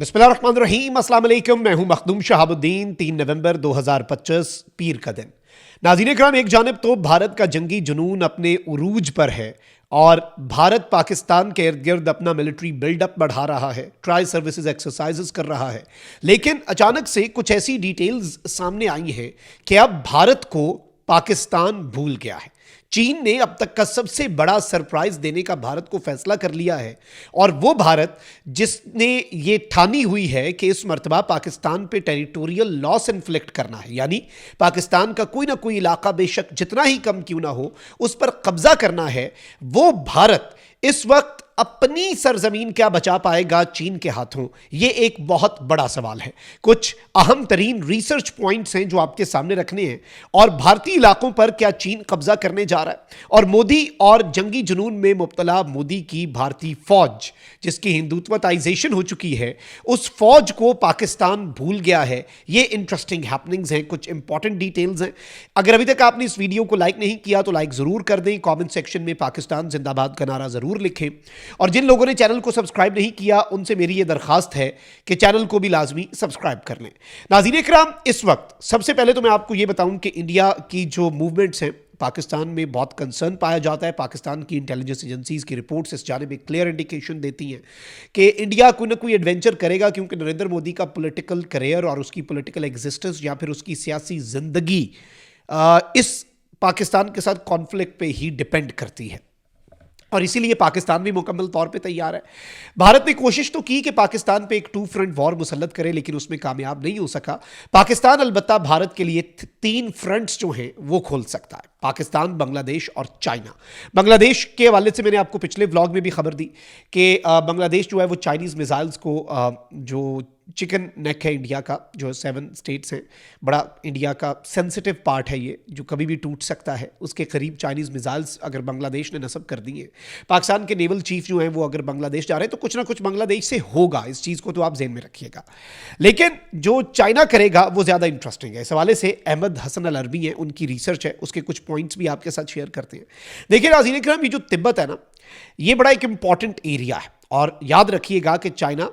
बिस्मिल्लाहिर्रहमानिर्रहीम, अस्सलाम वालेकुम। मैं हूं मखदूम शहाबुद्दीन। 3 नवंबर 2025 पीर का दिन। नाज़रीन किराम, एक जानिब तो भारत का जंगी जुनून अपने उरूज पर है और भारत पाकिस्तान के इर्द गिर्द अपना मिलिट्री बिल्डअप बढ़ा रहा है, ट्राई सर्विसेज एक्सरसाइजेस कर रहा है। लेकिन अचानक से कुछ ऐसी डिटेल्स सामने आई हैं कि अब भारत को पाकिस्तान भूल गया है। चीन ने अब तक का सबसे बड़ा सरप्राइज देने का भारत को फैसला कर लिया है और वो भारत जिसने ये ठानी हुई है कि इस मर्तबा पाकिस्तान पे टेरिटोरियल लॉस इन्फ्लिक्ट करना है, यानी पाकिस्तान का कोई ना कोई इलाका बेशक जितना ही कम क्यों ना हो उस पर कब्जा करना है। वो भारत इस वक्त अपनी सरजमीन क्या बचा पाएगा चीन के हाथों, यह एक बहुत बड़ा सवाल है। कुछ अहम तरीन रिसर्च पॉइंट्स हैं जो आपके सामने रखने हैं और भारतीय इलाकों पर क्या चीन कब्जा करने जा रहा है, और मोदी और जंगी जुनून में मुब्तला मोदी की भारतीय फौज जिसकी हिंदुत्वताइजेशन हो चुकी है, उस फौज को पाकिस्तान भूल गया है। ये इंटरेस्टिंग हैपनिंग्स हैं, कुछ इंपॉर्टेंट डिटेल्स हैं। अगर अभी तक आपने इस वीडियो को लाइक नहीं किया तो लाइक जरूर कर दें, कमेंट सेक्शन में पाकिस्तान जिंदाबाद का नारा जरूर लिखें, और जिन लोगों ने चैनल को सब्सक्राइब नहीं किया उनसे मेरी यह दरखास्त है कि चैनल को भी लाजमी सब्सक्राइब कर लें। नाज़रीन इकराम, इस वक्त सबसे पहले तो मैं आपको यह बताऊं कि इंडिया की जो मूवमेंट्स हैं पाकिस्तान में बहुत कंसर्न पाया जाता है। पाकिस्तान की इंटेलिजेंस एजेंसीज की रिपोर्ट्स इस जाने में क्लियर इंडिकेशन देती हैं कि इंडिया कोई ना कोई एडवेंचर करेगा, क्योंकि नरेंद्र मोदी का पॉलिटिकल करियर और उसकी पॉलिटिकल एग्जिस्टेंस या फिर उसकी सियासी जिंदगी इस पाकिस्तान के साथ कॉन्फ्लिक्ट पे ही डिपेंड करती है और इसीलिए पाकिस्तान भी मुकम्मल तौर पे तैयार है। भारत ने कोशिश तो की कि पाकिस्तान पे एक 2 फ्रंट वॉर मुसल्लत करे, लेकिन उसमें कामयाब नहीं हो सका। पाकिस्तान अलबत्ता भारत के लिए 3 फ्रंट्स जो हैं वो खोल सकता है, पाकिस्तान, बांग्लादेश और चाइना। बांग्लादेश के हवाले से मैंने आपको पिछले व्लॉग में भी खबर दी कि बांग्लादेश जो है वो चाइनीज़ मिसाइल्स को जो चिकन नेक है इंडिया का, जो 7 स्टेट्स हैं, बड़ा इंडिया का सेंसिटिव पार्ट है ये जो कभी भी टूट सकता है, उसके करीब चाइनीज़ मिसाइल्स अगर बांग्लादेश ने नस्ब कर दी है। पाकिस्तान के नेवल चीफ जो हैं वो अगर बांग्लादेश जा रहे हैं तो कुछ ना कुछ बांग्लादेश से होगा, इस चीज़ को तो आप ज़हन में रखिएगा। लेकिन जो चाइना करेगा वो ज़्यादा इंटरेस्टिंग है। इस हवाले से अहमद हसन अल अरबी है, उनकी रिसर्च है, उसके कुछ पॉइंट्स भी आपके साथ शेयर करते हैं। देखिए नाज़रीन इकराम, ये जो तिब्बत है ना, ये बड़ा एक इंपॉर्टेंट एरिया है और याद रखिएगा कि चाइना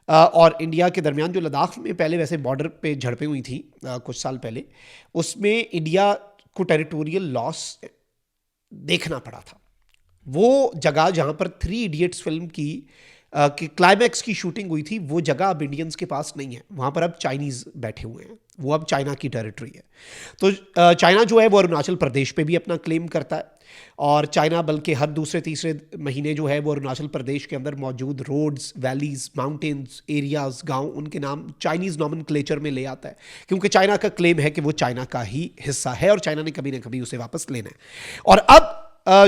और इंडिया के दरमियान जो लद्दाख में पहले वैसे बॉर्डर पे झड़पें हुई थी कुछ साल पहले, उसमें इंडिया को टेरिटोरियल लॉस देखना पड़ा था। वो जगह जहाँ पर 3 इडियट्स फिल्म की क्लाइमैक्स की शूटिंग हुई थी, वो जगह अब इंडियंस के पास नहीं है, वहाँ पर अब चाइनीज़ बैठे हुए हैं, वो अब चाइना की टेरिटरी है। तो चाइना जो है वो अरुणाचल प्रदेश पे भी अपना क्लेम करता है और चाइना बल्कि हर दूसरे तीसरे महीने जो है वो अरुणाचल प्रदेश के अंदर मौजूद रोड्स, वैलीज, माउंटेन्स, एरियाज, गांव, उनके नाम चाइनीज़ नॉमेनक्लेचर में ले आता है, क्योंकि चाइना का क्लेम है कि वो चाइना का ही हिस्सा है और चाइना ने कभी ना कभी उसे वापस लेना है। और अब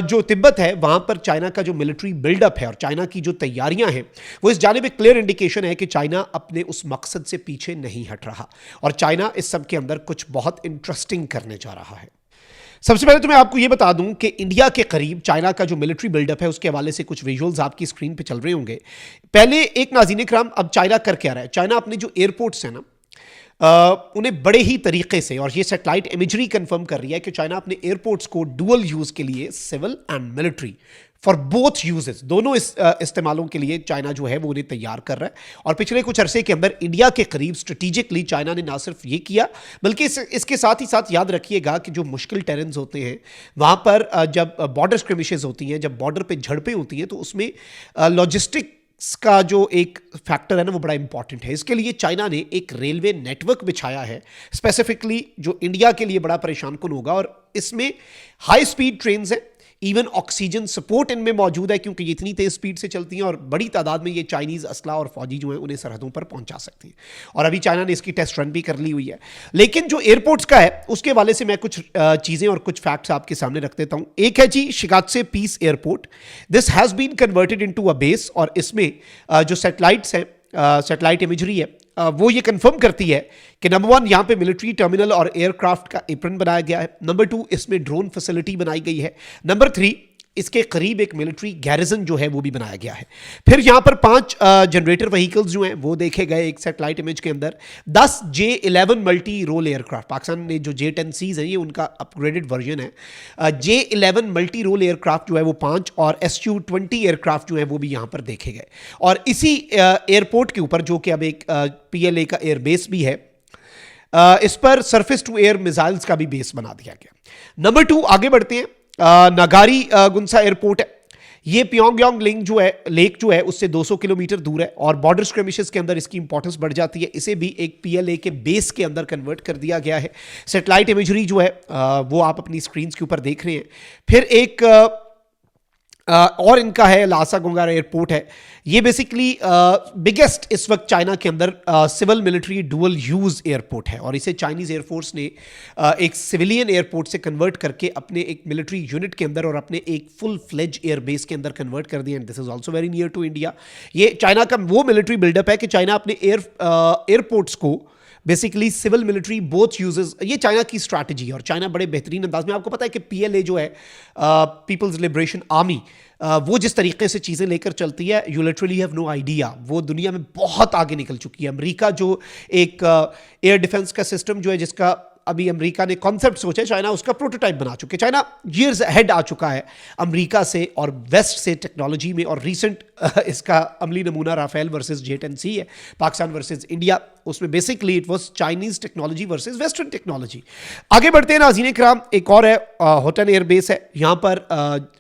जो तिब्बत है वहां पर चाइना का जो मिलिट्री बिल्डअप है और चाइना की जो तैयारियां हैं वो इस जाने में क्लियर इंडिकेशन है कि चाइना अपने उस मकसद से पीछे नहीं हट रहा और चाइना इस सब के अंदर कुछ बहुत इंटरेस्टिंग करने जा रहा है। सबसे पहले तो मैं आपको यह बता दूं कि इंडिया के करीब चाइना का जो मिलिट्री बिल्डअप है उसके हवाले से कुछ विजुअल्स आपकी स्क्रीन पे चल रहे होंगे। पहले एक नाज़रीन इकराम, अब चाइना कर क्या रहा है, चाइना अपने जो एयरपोर्ट्स हैं ना उन्हें बड़े ही तरीके से, और ये सैटेलाइट इमेजरी कंफर्म कर रही है कि चाइना अपने एयरपोर्ट्स को डुअल यूज के लिए, civil and military, for both uses, दोनों इस्तेमालों के लिए चाइना जो है वो उन्हें तैयार कर रहा है। और पिछले कुछ अरसे के अंदर इंडिया के करीब स्ट्रेटेजिकली चाइना ने ना सिर्फ ये किया बल्कि इसके साथ ही साथ याद रखिएगा कि जो मुश्किल टेरेन्स होते हैं वहाँ पर जब बॉर्डर स्क्रिमिशेस होती हैं, जब बॉर्डर पे झड़पें होती हैं, तो उसमें लॉजिस्टिक का जो एक फैक्टर है ना वो बड़ा इंपॉर्टेंट है। इसके लिए चाइना ने एक रेलवे नेटवर्क बिछाया है स्पेसिफिकली, जो इंडिया के लिए बड़ा परेशान कुन होगा, और इसमें हाई स्पीड ट्रेन्स हैं, इवन ऑक्सीजन सपोर्ट इनमें मौजूद है क्योंकि ये इतनी तेज स्पीड से चलती हैं और बड़ी तादाद में ये चाइनीज़ असला और फौजी जो हैं उन्हें सरहदों पर पहुंचा सकती हैं। और अभी चाइना ने इसकी टेस्ट रन भी कर ली हुई है। लेकिन जो एयरपोर्ट्स का है उसके हवाले से मैं कुछ चीज़ें और कुछ फैक्ट्स आपके सामने रख देता हूं। एक है जी Shigatse peace airport, this has been converted into a base, और इसमें जो सैटेलाइट्स हैं, सैटेलाइट इमेजरी है, वो ये कंफर्म करती है कि नंबर 1 यहाँ पे मिलिट्री टर्मिनल और एयरक्राफ्ट का एप्रन बनाया गया है, नंबर 2 इसमें ड्रोन फैसिलिटी बनाई गई है, नंबर 3 इसके करीब एक मिलिट्री गैरिजन जो है वो भी बनाया गया है। फिर यहाँ पर 5 जनरेटर व्हीकल्स जो हैं वो देखे गए एक सैटेलाइट इमेज के अंदर। 10 J-11 multi role aircraft, Pakistan ने जो J-10Cs हैं ये उनका अपग्रेडेड वर्जन है। J-11 मल्टी रोल एयरक्राफ्ट जो है वो 5 और Su-20 एयरक्राफ्ट जो है वो भी यहाँ पर देखे गए। और इसी एयरपोर्ट के ऊपर जो कि अब एक PLA का एयरबेस भी है, इस पर सरफेस टू एयर मिसाइल्स का भी बेस बना दिया गया। नंबर 2 आगे बढ़ते हैं। नागारी गुंसा एयरपोर्ट है, ये प्योंगयांग लेक जो है उससे 200 किलोमीटर दूर है और बॉर्डर स्क्रिमिशेस के अंदर इसकी इंपॉर्टेंस बढ़ जाती है। इसे भी एक PLA के बेस के अंदर कन्वर्ट कर दिया गया है। सैटेलाइट इमेजरी जो है वो आप अपनी स्क्रीन के ऊपर देख रहे हैं। फिर एक और इनका है लासा गोंगार एयरपोर्ट है, ये बेसिकली बिगेस्ट इस वक्त चाइना के अंदर civil military dual use airport है और इसे चाइनीज एयरफोर्स ने एक सिविलियन एयरपोर्ट से कन्वर्ट करके अपने एक मिलिट्री यूनिट के अंदर और अपने एक फुल फ्लेज एयरबेस के अंदर कन्वर्ट कर दिया। And this is also very near to India. ये चाइना का वो मिलिट्री बिल्डअप है कि चाइना अपने एयरपोर्ट्स को basically civil military both uses, ये चाइना की स्ट्रैटेजी है और चाइना बड़े बेहतरीन अंदाज में, आपको पता है कि PLA जो है पीपल्स लिबरेशन आर्मी, वो जिस तरीके से चीज़ें लेकर चलती है you literally have no idea. वो दुनिया में बहुत आगे निकल चुकी है। अमेरिका जो एक एयर डिफेंस का सिस्टम जो है जिसका अभी अमेरिका ने कॉन्सेप्ट सोचा, चाइना उसका प्रोटोटाइप बना चुके। चाइना ईयर्स अहेड आ चुका है अमेरिका से और वेस्ट से टेक्नोलॉजी में। और रीसेंट इसका अमली नमूना राफेल वर्सेस J-10C है, पाकिस्तान वर्सेस इंडिया। उसमें basically it was Chinese technology versus western technology. आगे बढ़ते हैं नाज़रीन इकराम, एक और है होटन एयरबेस है। यहाँ पर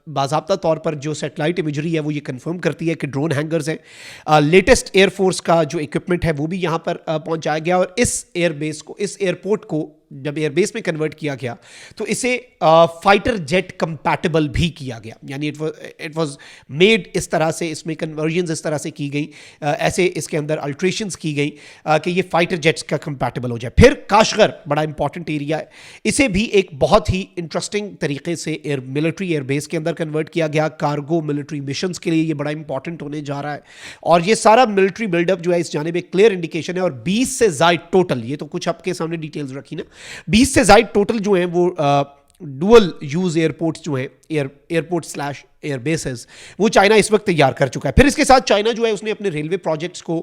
बाज़ाब्ता तौर पर जो सैटेलाइट इमेजरी है वो ये कंफर्म करती है कि ड्रोन हैंगर्स हैं। लेटेस्ट एयरफोर्स का जो इक्विपमेंट है वो भी यहाँ पर पहुँचाया गया और इस एयरबेस को, इस एयरपोर्ट को जब एयरबेस में कन्वर्ट किया गया तो इसे फाइटर जेट कंपैटिबल भी किया गया। यानी इट वाज मेड इस तरह से, इसमें कन्वर्जन्स इस तरह से की गई, ऐसे इसके अंदर अल्ट्रेशंस की गई कि ये फाइटर जेट्स का कंपैटिबल हो जाए। फिर काशगर बड़ा इंपॉर्टेंट एरिया है, इसे भी एक बहुत ही इंटरेस्टिंग तरीके से मिलिट्री एयरबेस के अंदर कन्वर्ट किया गया। कार्गो मिलिट्री मिशंस के लिए ये बड़ा इंपॉर्टेंट होने जा रहा है और ये सारा मिलिट्री बिल्डअप जो है इस जानिब एक क्लियर इंडिकेशन है। और 20 से ज़ायद टोटल, ये तो कुछ आपके सामने डिटेल्स रखी ना, 20 से ज़ायद टोटल जो हैं वो डुअल यूज एयरपोर्ट्स जो हैं, एयरपोर्ट स्लैश एयरबेसेस, वो चाइना इस वक्त तैयार कर चुका है। फिर इसके साथ चाइना जो है उसने अपने रेलवे प्रोजेक्ट्स को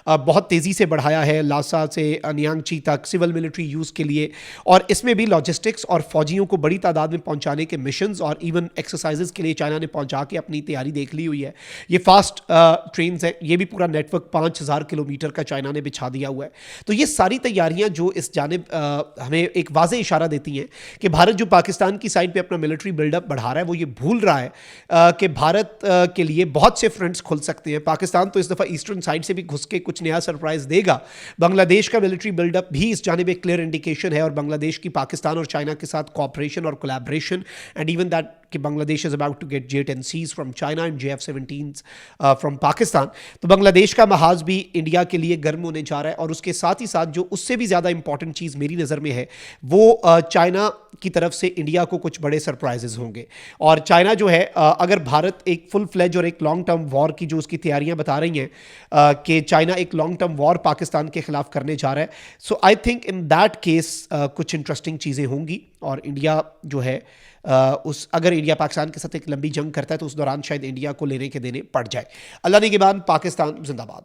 बहुत तेज़ी से बढ़ाया है, लासा से अनियांगची तक सिविल मिलिट्री यूज़ के लिए। और इसमें भी लॉजिस्टिक्स और फौजियों को बड़ी तादाद में पहुंचाने के मिशंस और इवन एक्सरसाइजेस के लिए चाइना ने पहुंचा के अपनी तैयारी देख ली हुई है। ये फास्ट ट्रेन है, ये भी पूरा नेटवर्क 5000 किलोमीटर का चाइना ने बिछा दिया हुआ है। तो ये सारी तैयारियाँ जो इस जानिब हमें एक वाज़ेह इशारा देती हैं कि भारत जो पाकिस्तान की साइड पर अपना मिलिट्री बिल्डअप बढ़ा रहा है वो ये भूल रहा है कि भारत के लिए बहुत से फ्रंट्स खुल सकते हैं। पाकिस्तान तो इस दफ़ा ईस्टर्न साइड से भी घुस के कुछ नया सरप्राइज देगा। बांग्लादेश का मिलिट्री बिल्डअप भी इस जानिब एक क्लियर इंडिकेशन है और बांग्लादेश की पाकिस्तान और चाइना के साथ कोऑपरेशन और कोलैबोरेशन एंड इवन दैट कि Bangladesh is about to get J-10Cs from China and JF-17s from Pakistan. तो बांग्लादेश का महाज भी इंडिया के लिए गर्म होने जा रहा है। और उसके साथ ही साथ जो उससे भी ज़्यादा इंपॉर्टेंट चीज़ मेरी नज़र में है वो चाइना की तरफ से इंडिया को कुछ बड़े सरप्राइजेज होंगे। और चाइना जो है अगर भारत एक फुल फ्लेज और एक लॉन्ग टर्म वॉर की जो उसकी तैयारियां बता रही हैं कि चाइना एक लॉन्ग टर्म वॉर पाकिस्तान के खिलाफ करने जा रहा है, so I think in that case कुछ इंटरेस्टिंग चीज़ें होंगी। और इंडिया जो है अगर इंडिया पाकिस्तान के साथ एक लंबी जंग करता है तो उस दौरान शायद इंडिया को लेने के देने पड़ जाए। अल्लाह निगहबान, पाकिस्तान जिंदाबाद।